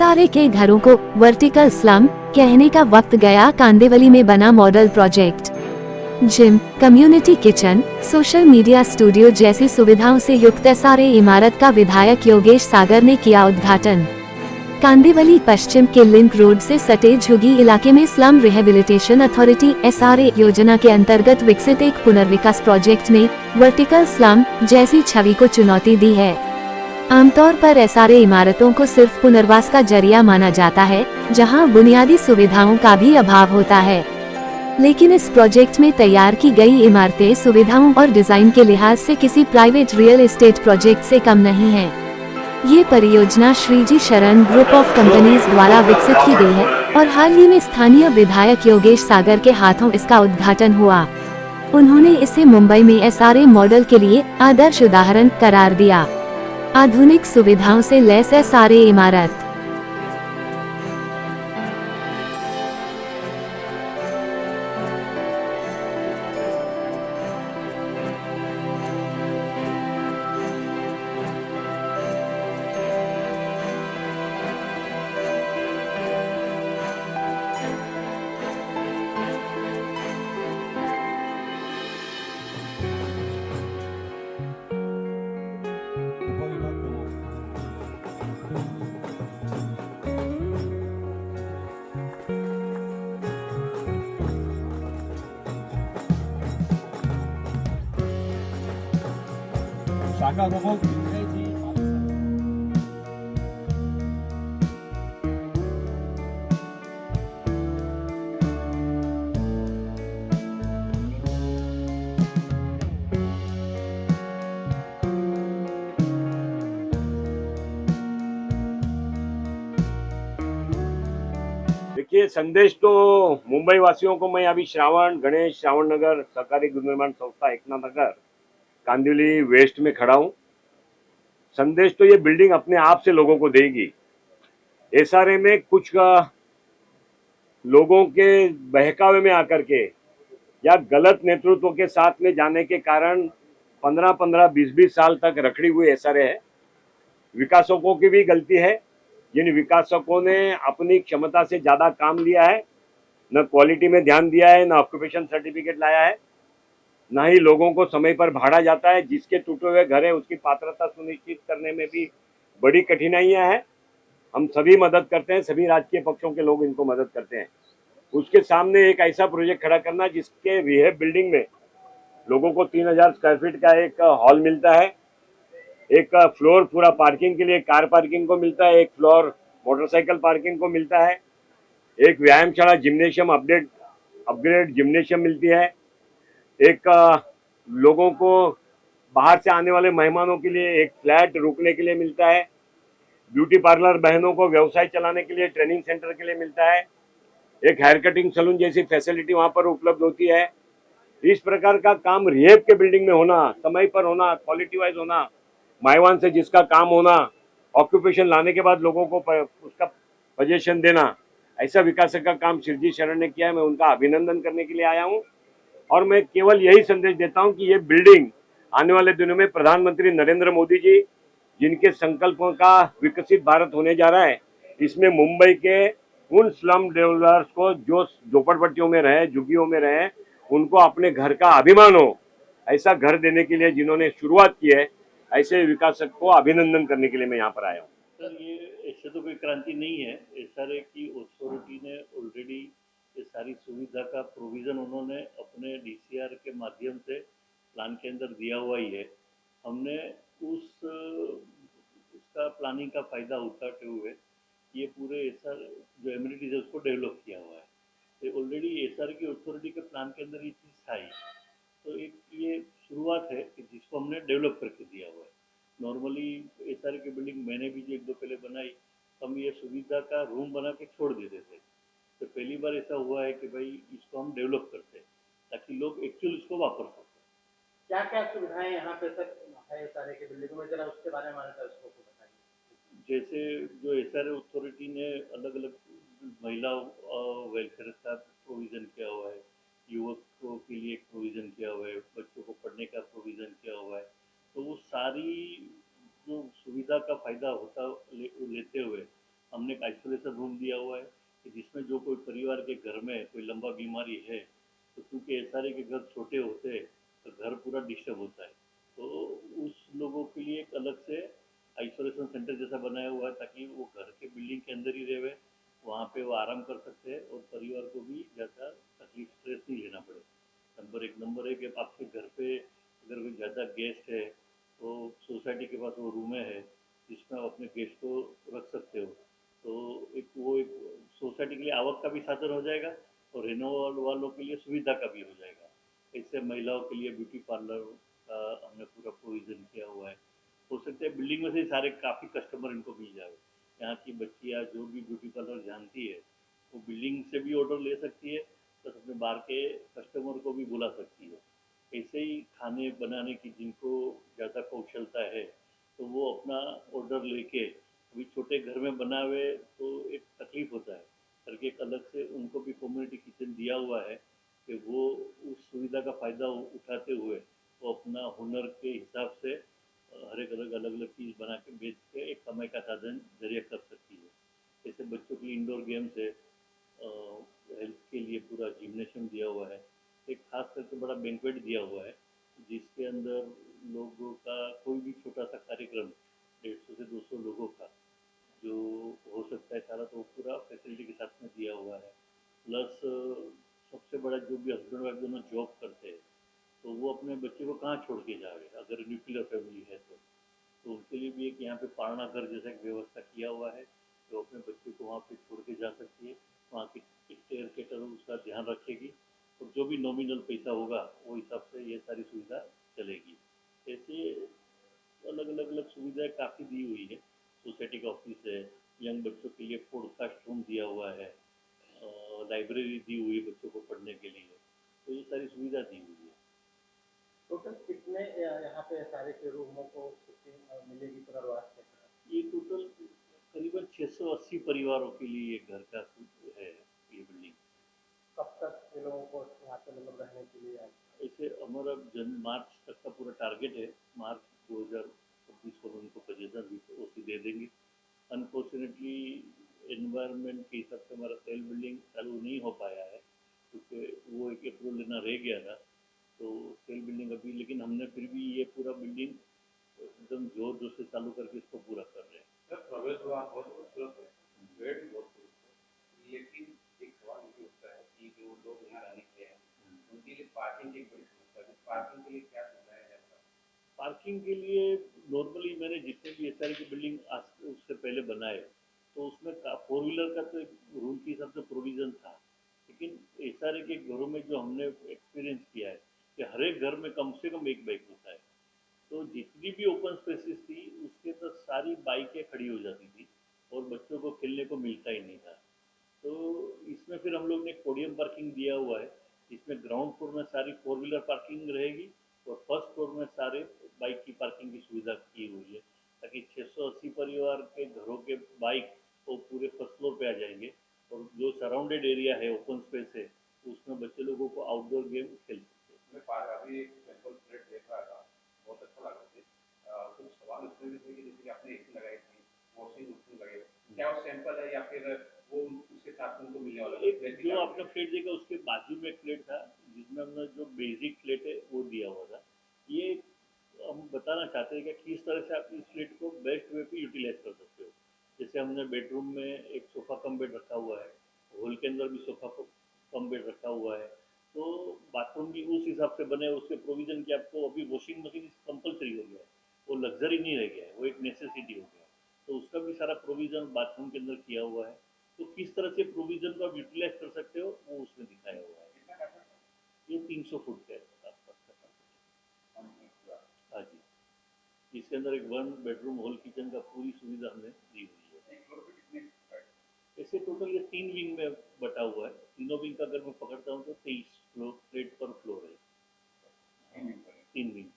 SRA के घरों को वर्टिकल स्लम कहने का वक्त गया। कांदिवली में बना model project. Gym, community kitchen, social media studio जैसी सुविधाओं से युक्त एसआरए इमारत का विधायक योगेश सागर ने किया उद्घाटन। कांदिवली पश्चिम के लिंक रोड से सटे झुगी इलाके में स्लम रिहेबिलिटेशन अथॉरिटी एसआरए योजना के अंतर्गत विकसित एक पुनर्विकास प्रोजेक्ट ने वर्टिकल स्लम जैसी छवि को चुनौती दी है। आमतौर पर एसआरए इमारतों को सिर्फ पुनर्वास का जरिया माना जाता है, जहां बुनियादी सुविधाओं का भी अभाव होता है। लेकिन इस प्रोजेक्ट में तैयार की गई इमारतें सुविधाओं और डिजाइन के लिहाज से किसी प्राइवेट रियल एस्टेट प्रोजेक्ट से कम नहीं है। ये परियोजना श्रीजी शरण ग्रुप ऑफ कंपनीज द्वारा विकसित की गई है और हाल ही में स्थानीय विधायक योगेश सागर के हाथों इसका उद्घाटन हुआ। उन्होंने इसे मुंबई में एसआरए मॉडल के लिए आदर्श उदाहरण करार दिया। आधुनिक सुविधाओं से लैस एसआरए इमारत। शाखा रोबोट इंग्रजी देखिए, संदेश तो मुंबई वासियों को मैं अभी श्रावण नगर सहकारी गृह निर्माण संस्था एकनाथ नगर कांदिवली वेस्ट में खड़ा हूँ। संदेश तो ये बिल्डिंग अपने आप से लोगों को देगी। एसआरए में कुछ लोगों के बहकावे में आकर के या गलत नेतृत्व के साथ में जाने के कारण 15-15, 20-20 साल तक रखड़ी हुई एसआरए है। विकासकों की भी गलती है, जिन विकासकों ने अपनी क्षमता से ज्यादा काम लिया है, न क्वालिटी में ध्यान दिया है, न ऑक्यूपेशन सर्टिफिकेट लाया है, ना ही लोगों को समय पर भाड़ा जाता है। जिसके टूटे हुए घर है उसकी पात्रता सुनिश्चित करने में भी बड़ी कठिनाइयां हैं। हम सभी मदद करते हैं, सभी राजकीय पक्षों के लोग इनको मदद करते हैं। उसके सामने एक ऐसा प्रोजेक्ट खड़ा करना जिसके रिहेब बिल्डिंग में लोगों को 3000 स्क्वायर फीट का एक हॉल मिलता है, एक फ्लोर पूरा पार्किंग के लिए कार पार्किंग को मिलता है, एक फ्लोर मोटरसाइकिल पार्किंग को मिलता है, एक व्यायामशाला जिम्नेशियम अपग्रेड जिम्नेशियम मिलती है, एक लोगों को बाहर से आने वाले मेहमानों के लिए एक फ्लैट रुकने के लिए मिलता है, ब्यूटी पार्लर बहनों को व्यवसाय चलाने के लिए ट्रेनिंग सेंटर के लिए मिलता है, एक हेयर कटिंग सैलून जैसी फैसिलिटी वहां पर उपलब्ध होती है। इस प्रकार का काम रिहेब के बिल्डिंग में होना, समय पर होना, क्वालिटी वाइज होना, माइवान से जिसका काम होना, ऑक्यूपेशन लाने के बाद लोगों को उसका पोजीशन देना, ऐसा विकास का काम श्रीजी शरण ने किया है। मैं उनका अभिनंदन करने के लिए आया हूँ और मैं केवल यही संदेश देता हूँ कि ये बिल्डिंग आने वाले दिनों में प्रधानमंत्री नरेंद्र मोदी जी जिनके संकल्पों का विकसित भारत होने जा रहा है, इसमें मुंबई के उन स्लम डेवलपर्स को जो झोपड़पट्टियों में रहे, झुग्गियों में रहे, उनको अपने घर का अभिमान हो, ऐसा घर देने के लिए जिन्होंने शुरुआत की है, ऐसे विकासक को अभिनंदन करने के लिए मैं यहाँ पर आया हूँ। सर, ये ऐसे तो कोई क्रांति नहीं है। एसआरए की अथॉरिटी ने ऑलरेडी ये सारी सुविधा का प्रोविजन उन्होंने अपने डीसीआर के माध्यम से प्लान के अंदर दिया हुआ ही है। हमने उसका प्लानिंग का फायदा उठाते हुए ये पूरे एसआर जो एमिनिटीज है उसको डेवलप किया हुआ है। तो ऑलरेडी एसआर की अथॉरिटी के प्लान के अंदर ये चीज़ था ही, तो एक ये शुरुआत है कि जिसको हमने डेवलप करके दिया हुआ है। नॉर्मली एसआर की बिल्डिंग मैंने भी जो 1-2 पहले बनाई, हम ये सुविधा का रूम बना के छोड़ देते थे। तो पहली बार ऐसा हुआ है कि भाई इसको हम डेवलप करते हैं ताकि लोग एक्चुअल इसको वापर सकें। क्या क्या सुविधाएं यहाँ पे सर है एसआरए के बिल्डिंग में, जरा उसके बारे में हमारे दर्शकों को बताइए। जैसे जो एसआरए अथॉरिटी ने अलग अलग महिला वेलफेयर का प्रोविज़न किया हुआ है, युवकों के लिए एक प्रोविज़न किया हुआ है, बच्चों को पढ़ने का प्रोविज़न किया हुआ है। तो वो सारी जो सुविधा का फ़ायदा होता लेते हुए हमने एक आइसोलेशन रूम दिया हुआ है कि जिसमें जो कोई परिवार के घर में कोई लंबा बीमारी है, तो क्योंकि एसआरए के घर छोटे होते हैं तो घर पूरा डिस्टर्ब होता है, तो उस लोगों के लिए एक अलग से आइसोलेशन सेंटर जैसा बनाया हुआ है ताकि वो घर के बिल्डिंग के अंदर ही रहे, वहाँ पे वो आराम कर सकते हैं और परिवार को भी ज़्यादा तकलीफ स्ट्रेस नहीं लेना पड़े। नंबर एक है आपके घर पे अगर कोई ज़्यादा गेस्ट है तो सोसाइटी के पास वो रूमें है जिसमें आप अपने गेस्ट को रख सकते हो, तो एक सोसाइटी के लिए आवक का भी साधन हो जाएगा और रहने वालों के लिए सुविधा का भी हो जाएगा। इससे महिलाओं के लिए ब्यूटी पार्लर का हमने पूरा प्रोविज़न किया हुआ है। हो सकता है बिल्डिंग में से ही सारे काफ़ी कस्टमर इनको मिल जाए। यहाँ की बच्चियाँ जो भी ब्यूटी पार्लर जानती है वो बिल्डिंग से भी ऑर्डर ले सकती है प्लस अपने बाहर के कस्टमर को भी बुला सकती है। ऐसे ही खाने बनाने की जिनको ज़्यादा कौशलता है तो वो अपना ऑर्डर लेके अभी छोटे घर में बनावे तो एक तकलीफ होता है करके एक अलग से उनको भी कम्युनिटी किचन दिया हुआ है कि वो उस सुविधा का फ़ायदा उठाते हुए वो अपना हुनर के हिसाब से हर एक अलग अलग अलग चीज़ बना के बेच के एक कमाई का साधन जरिए कर सकती है। जैसे बच्चों की इंडोर गेम्स है, हेल्थ के लिए पूरा जिम्नेशियम दिया हुआ है, एक खास करके बड़ा बैंक्वेट दिया हुआ है जिसके अंदर लोगों का कोई भी छोटा सा कार्यक्रम 150 से 200 लोगों का जो हो सकता है सारा, तो पूरा फैसिलिटी के साथ में दिया हुआ है। प्लस सबसे बड़ा जो भी हस्बैंड वाइफ दोनों जॉब करते हैं तो वो अपने बच्चे को कहाँ छोड़ के जाए अगर न्यूक्लियर फैमिली है तो उनके लिए भी एक यहाँ पे पालना घर जैसा एक व्यवस्था किया हुआ है, तो अपने बच्चे को वहाँ पे छोड़ के जा सकती है, वहाँ की केयर टेकर उसका ध्यान रखेगी और जो भी नॉमिनल पैसा होगा वो हिसाब से ये सारी सुविधा चलेगी। ऐसे अलग सुविधाएं काफ़ी दी हुई है। सोसाइटी का ऑफिस है, यंग बच्चों के लिए पॉडकास्ट रूम दिया हुआ है, लाइब्रेरी दी हुई है बच्चों को पढ़ने के लिए, तो ये सारी सुविधा दी हुई है। टोटल कितने यहाँ पे सारे के रूमों को शिफ्टिंग मिलेगी पुनर्वास के तहत? ये टोटल करीबन 680 परिवारों के लिए ये घर का है ये बिल्डिंग। कब तक ये लोगों को यहाँ पे मतलब रहने के लिए ऐसे हमारा मार्च तक का पूरा टारगेट है, मार्च 2026 को उनको पोजीशन ओसी दे देंगे। अनफॉर्चुनेटली एनवायरनमेंट के हिसाब से हमारा सेल बिल्डिंग चालू नहीं हो पाया है क्योंकि वो एक अप्रूवल लेना रह गया था, तो सेल बिल्डिंग अभी, लेकिन हमने फिर भी ये पूरा बिल्डिंग एकदम जोर जोर से चालू करके इसको पूरा कर रहे हैं। सर प्रवेश द्वार बहुत खूबसूरत है, गेट भी बहुत खूबसूरत है, लेकिन एक सवाल ये उठता है कि जो लोग यहाँ रहने के लिए हैं उनके लिए पार्किंग की एक बड़ी समस्या है। पार्किंग के लिए क्या सुविधाएं हैं आपका? पार्किंग के लिए नॉर्मली मैंने जितने भी एसआरए की बिल्डिंग आज उससे पहले बनाए तो उसमें 4 व्हीलर का तो रूल के हिसाब से प्रोविज़न था, लेकिन एसआरए के घरों में जो हमने एक्सपीरियंस किया है कि हर एक घर में कम से कम एक बाइक होता है, तो जितनी भी ओपन स्पेसिस थी उसके तो सारी बाइकें खड़ी हो जाती थी और बच्चों को खेलने को मिलता ही नहीं था। तो इसमें फिर हम लोग ने एक पोडियम पार्किंग दिया हुआ है, इसमें ग्राउंड फ्लोर में सारी 4 व्हीलर पार्किंग रहेगी और फर्स्ट फ्लोर में सारे बाइक की पार्किंग की सुविधा की हुई है ताकि 680 परिवार के घरों के बाइक वो पूरे फर्स्ट फ्लोर पे आ जाएंगे और जो सराउंडेड एरिया है ओपन स्पेस है उसमें बच्चे लोगों को आउटडोर गेम खेल सकते हैं। मैं अभी एक सैंपल प्लेट देख रहा था, बहुत अच्छा लगा मुझे। कुछ सवाल उसमें भी थे कि जैसे कि आपने एसी लगाई थी, वॉशिंग मशीन लगाई, क्या वो सैंपल है या फिर वो उसके साथ उनको मिलने वाला एक जो आपने फ्लैट देखा उसके बाजू में एक फ्लैट था जिसमें हमने जो बेसिक फ्लैट है वो दिया हुआ था। ये हम बताना चाहते हैं कि किस तरह से आप इस फ्लैट को बेस्ट वे पे यूटिलाइज कर सकते हो। जैसे हमने बेडरूम में एक सोफ़ा कम बेड रखा हुआ है, हॉल के अंदर भी सोफ़ा कम बेड रखा हुआ है, तो बाथरूम भी उस हिसाब से बने उसके प्रोविज़न की आपको अभी वॉशिंग मशीन कंपलसरी हो गया है, वो लग्जरी नहीं रह गया है, वो एक नेसेसिटी हो गया है, तो उसका भी सारा प्रोविज़न बाथरूम के अंदर किया हुआ है। तो किस तरह से प्रोविज़न को आप यूटिलाइज कर सकते हो वो उसमें दिखाया हुआ है। ये 300 फुट के आसपास का था। हाँ जी, इसके अंदर एक 1 बेडरूम हॉल किचन का पूरी सुविधा हमने दी हुई है। ऐसे टोटल ये 3 विंग में बटा हुआ है, तीनों विंग का अगर मैं पकड़ता हूँ तो 23 फ्लोर प्लेट पर फ्लोर है, 3 विंग।